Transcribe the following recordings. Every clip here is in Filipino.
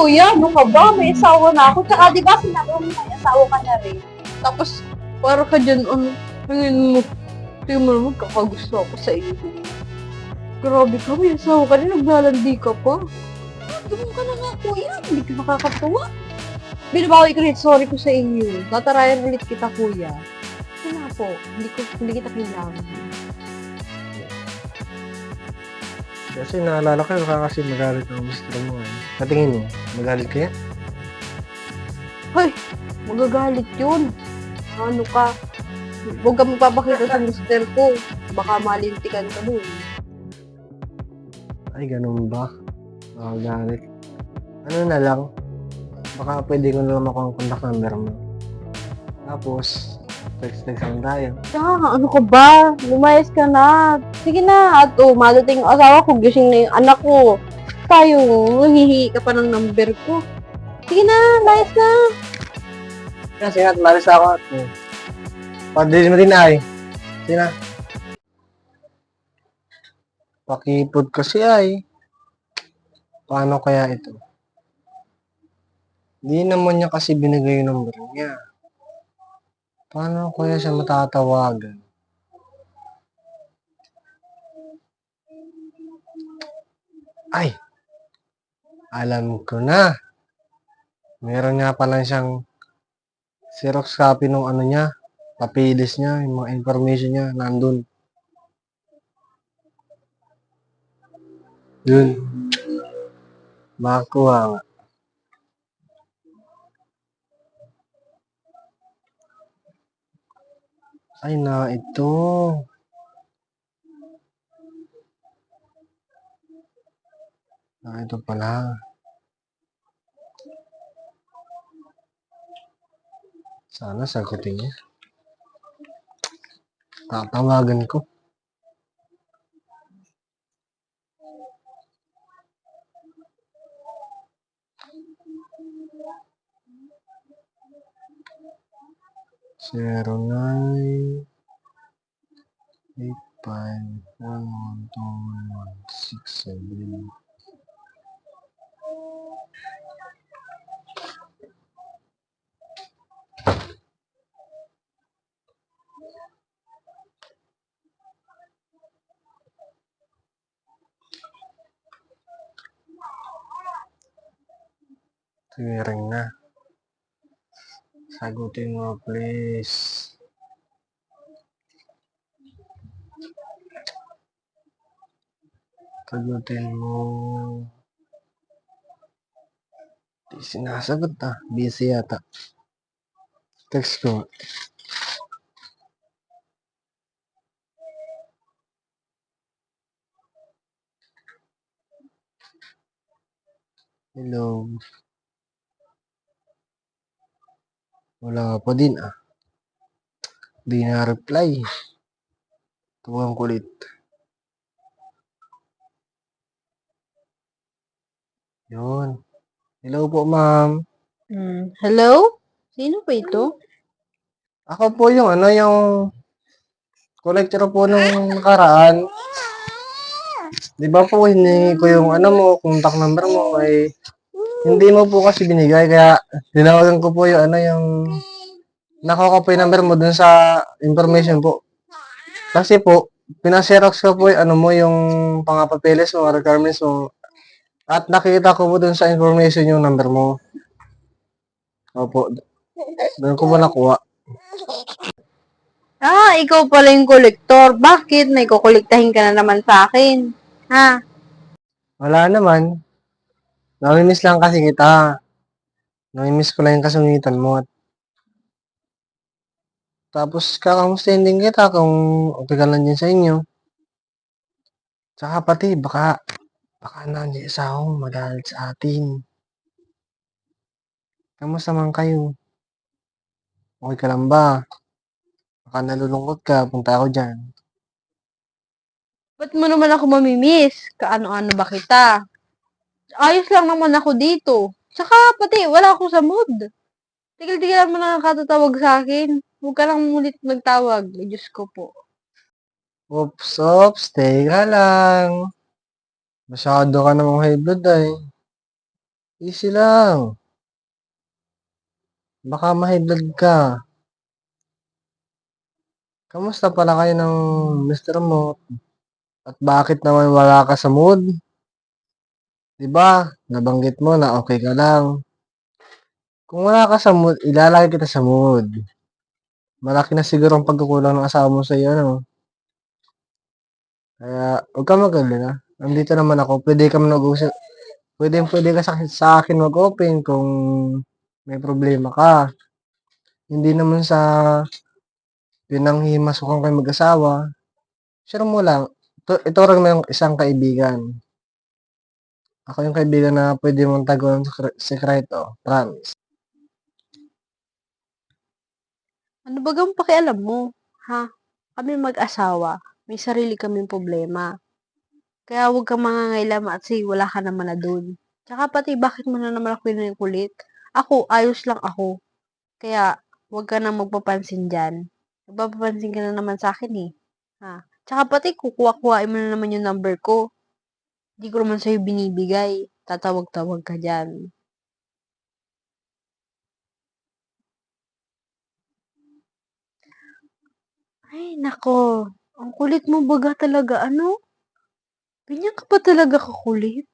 kuya, ano ka ba? May asawa na ako. Tsaka di ba sinabi mo may asawa ka na rin? Tapos, para ka dyan, tingin mo naman, kakagusto ako sa iyo. Grabe ka, may asawa ka rin, naglalandi ka pa. Tumong ka na nga, kuya. Hindi ka nakakatawa. Binabawi ko rin, sorry ko sa inyo. Tatarayan ulit kita, kuya. Wala po, hindi kita kailangan. Kasi naalala ko, baka kasi magalit ang gusto mo eh. Katingin mo, magalit kaya? Hoy, magagalit yun. Ano ka? Huwag ka magpapakita sa mister ko. Baka malintikan ka dun. Ay, ganun ba? Magalit. Ano na lang, baka pwede ko na lang makuha ang contact number mo. Tapos, text lang tayo. Ano ka ba? Lumayas ka na. Sige na. At madating ang asawa ko. Gising na yung anak ko. Tayo, hihingi ka pa ng number ko. Sige na, layas na. Kasi nga, malis ako at pag-daily mo din ay. Sige na. Pakipod kasi ay. Paano kaya ito? Hindi naman niya kasi binigay yung number niya. Paano kaya siya matatawagan? Ay! Alam ko na. Meron nga pala siyang Xerox copy nung ano niya, papilis niya, yung mga information niya, nandun. Yun. Makakuha nga. Ay na, ito. Ito pala. Sana sagutin niya. Tatawagan ko. Zero 9 8 5 1 1 2 1 6 7. Ring na. Sagutin mo, please. Sagutin mo. Di sinasagot ah. Busy yata. Text ko. Hello. Wala pa din ah. Di na reply. Tuwang kulit. Yun. Hello po, ma'am. Hello? Sino pa ito? Ako po yung yung collector po nung nakaraan. Di ba po, hiningi ko yung mo, contact number mo, ay hindi mo po kasi binigay, kaya tinawagan ko po yung yung nakuha ko po yung number mo dun sa information po. Kasi po, pinaserox ko po yung mo, yung pangapapeles mo, requirements mo, at nakita ko po dun sa information yung number mo. Opo, doon ko po nakuha. Ikaw pala yung kolektor. Bakit? May kukolektahin ka na naman sa akin. Ha? Wala naman. Namimiss lang kasi kita. Namimiss ko lang yung kasungitan mo. Tapos kakamustahin din kita kung okay ka lang din sa inyo. Tsaka pati, baka nandiyan sa akong magalit sa atin. Kamusta man kayo? Okay ka lang ba? Baka nalulungkot ka, punta ako dyan. Ba't mo naman ako mamimiss? Kaano-ano ba kita? Ayos lang naman ako dito. Tsaka pati, wala ako sa mood. Tigil-tigilan mo na katatawag sa akin. Huwag ka lang ulit magtawag. Ay, Diyos ko po. Oops, stay ka lang. Masyado ka namang high blood ay. Easy lang. Baka mahidlag ka. Kamusta pala kayo ng mister mo? At bakit naman wala ka sa mood? 'Di ba? Nabanggit mo na okay ka lang. Kung wala ka sa mood, ilalagay kita sa mood. Malaki na siguro ang pagkukulang ng asawa mo sa'yo, ano? Kaya, huwag kang mag-alala. Nandito naman ako. Pwede ka sa akin mag-open kung may problema ka. Hindi naman sa pinanghihimasukan kayo mag-asawa. Share mo lang. Ito mo yung isang kaibigan. Ako yung kaibigan na pwede mong taguan ng sekreto. Promise. Ano bagang pakialam mo, ha? Kami mag-asawa, may sarili kaming problema. Kaya huwag kang mangangailangan at sige, wala ka naman na dun. Tsaka pati bakit mo na naman ako kinukulit? Ako, ayos lang ako. Kaya huwag ka nang magpapansin diyan. Nagpapapansin ka na naman sa'kin, eh. Ha? Tsaka pati kukuha-kuhain mo na naman yung number ko. Di ko naman sa'yo binibigay. Tatawag-tawag ka diyan. Ay nako, ang kulit mo baga talaga ano? Ganyan ka ba talaga kakulit?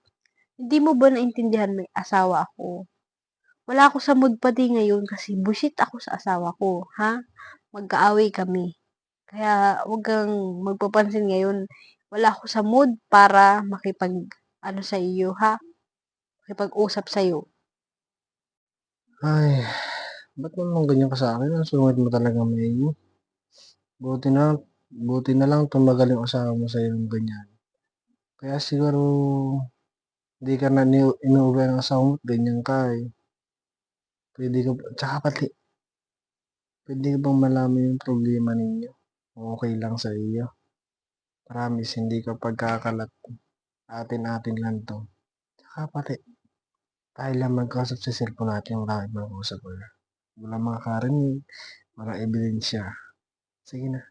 Hindi mo ba naintindihan may asawa ako? Wala ako sa mood pati ngayon kasi buwisit ako sa asawa ko, ha? Magkaaway kami. Kaya huwag kang magpapansin ngayon. Wala ako sa mood para makipag-ano sa iyo, ha? Makipag-usap sa'yo. Ay, ba't naman ganyan ka sa akin? Ang sungit mo talaga, May. Buti na, buti na lang tumagal yung asawa mo sa'yo ng ganyan. Kaya siguro, hindi ka na inuuwi ng asawa mo, ganyan ka eh. Tsaka pati, pwede ka bang malaman yung problema ninyo? Okay lang sa iyo. Promise, hindi ka pagkakalat. Atin-atin lang to. Tsaka pati, tayo lang magkausap sa cellphone natin, wala kang mag-usap ko. Wala makakarinig, wala ebidensya. Sige na.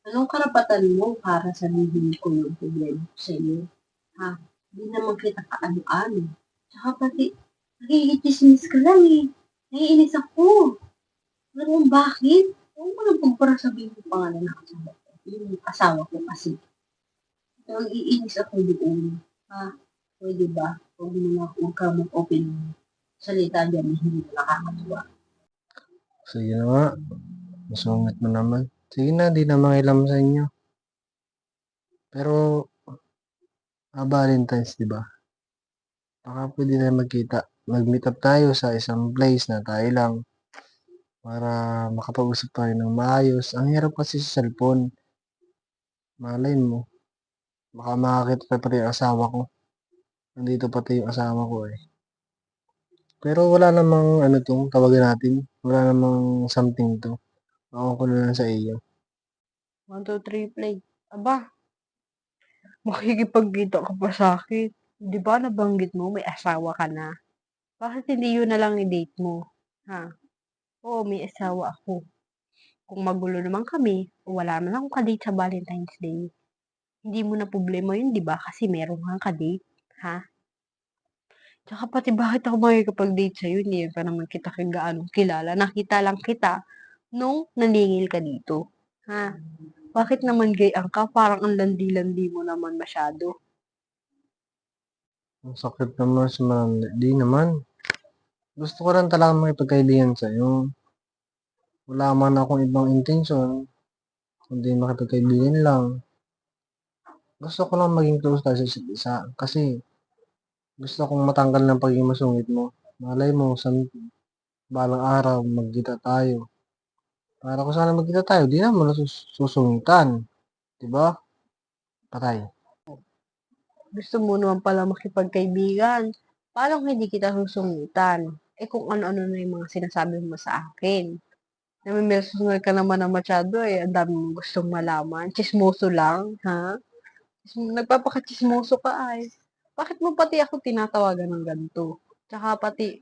Anong karapatan mo para sabihin ko yung problema ko sa iyo? Ha? Hindi naman kita kaano-ano. Tsaka pati, nagigichismis ka lang eh. Naiinis ako. Alam mo bakit? Huwag mo nang pagpara sabihin yung pangalan ng asawa ko. Yung asawa ko kasi. Nag-iinis ako doon. Ha? Pwede ba? Huwag ka mag-open ng salita dyan na hindi na nakakatuwa. Sige na nga. Masungit mo naman. Sige na, di na mangilam sa inyo. Pero, Valentine's, di ba? Baka pwede na magkita. Mag-meet up tayo sa isang place na tayo lang para makapag-usap tayo ng maayos. Ang hirap kasi sa cellphone. Malay mo. Baka makakita pa pati yung asawa ko. Nandito pati yung asawa ko eh. Pero wala namang ano tong tawagin natin. Wala namang something to. Ako ko na lang sa iyo. 1, 2, 3, play. Aba, makikipagkita ka pa sa akin. Di ba nabanggit mo may asawa ka na? Bakit hindi yun na lang i-date mo? Ha? Oo, may asawa ako. Kung magulo naman kami, o wala naman akong kadate sa Valentine's Day, hindi mo na problema yun, di ba? Kasi meron kang kadate. Ha? Tsaka pati bakit ako makikipag-date sa'yo, hindi pa naman kita gaanong kilala. Nakita lang kita nung naningil ka dito. Ha? Bakit naman gayaan ka? Parang ang landi-landi mo naman masyado. Ang sakit naman sa di naman. Gusto ko lang talaga makipagkaibigan sa'yo. Wala man akong ibang intensyon, kundi makipagkaibigan lang. Gusto ko lang maging close tayo sa isa't isa. Kasi gusto kong matanggal ng pagiging masungit mo. Malay mo, sa balang araw, magkita tayo. Para kung sana magkita tayo, di naman susungitan. Diba? Patay. Gusto mo naman pala makipagkaibigan. Paano kung hindi kita susungitan? Eh kung ano-ano na yung mga sinasabi mo sa akin. Namimilsungal ka naman na masyado eh. Ang dami mong gustong malaman. Chismoso lang, ha? Nagpapakachismoso ka ay. Bakit mo pati ako tinatawagan ng ganito? Tsaka pati,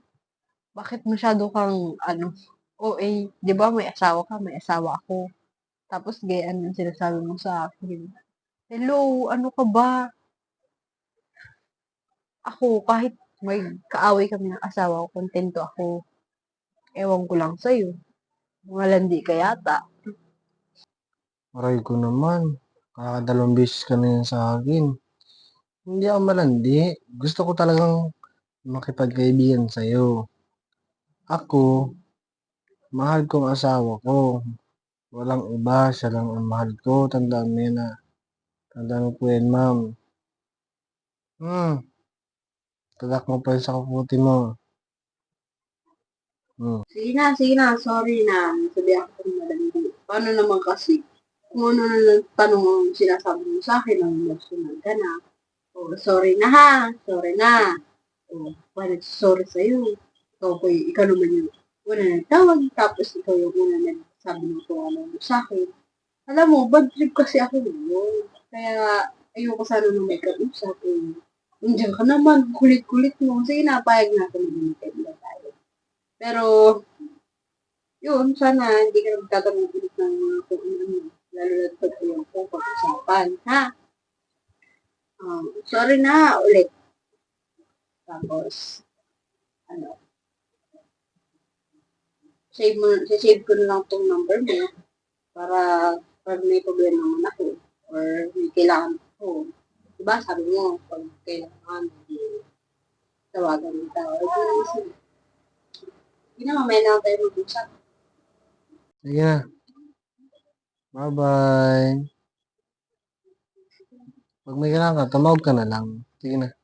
bakit masyado kang, ano, OA, di ba may asawa ka, may asawa ako. Tapos gayaan yung sinasabi mo sa akin. Hello, ano ka ba? Ako, kahit may kaaway kami ng asawa ko, kontento ako. Ewan ko lang sa'yo. Mga landi ka yata. Aray ko naman. Kakadalawang beses ka na yan sa akin. Hindi ako malandi. Gusto ko talagang makipagkaibigan sa'yo. Ako, mahal ko ang asawa ko. Walang iba, siya lang ang mahal ko. Tandaan mo yan ah. Tandaan mo po yan, ma'am. Tadak mo pa yun sa kaputi mo. Sige na, sorry na. Sabi ako ng malandi. Paano naman kasi? Kung ano na lang tanong ang sinasabi mo sa akin, ang emotional ka na. Oh, sorry na ha. Sorry na. Oh, wala sorry sa'yo. Ikaw naman yung una nagtawag, tapos ikaw yung una nagsabi mo kung ano mo sa akin. Alam mo, bad trip kasi ako ngayon. Kaya, ayoko sana nung may kausap. Nandiyan ka naman, kulit-kulit mo. Sige na, payag na ako na magkaibigan tayo. Pero, yun, sana hindi ka na magtatanong ulit ng mga kung ano. Lalo na pag ayaw ko pag-usapan, ha? Sorry na, ulit. Tapos, ano, save ko na lang tong number mo para pag may problema naman ako or may kailangan ako. Diba, sabi mo, pag kailangan, tawagan mo tao. Hindi na, mamaya na lang tayo mag-usap. Sige na. Bye-bye. Pag may kailangan ka, tumawag ka na lang. Sige na.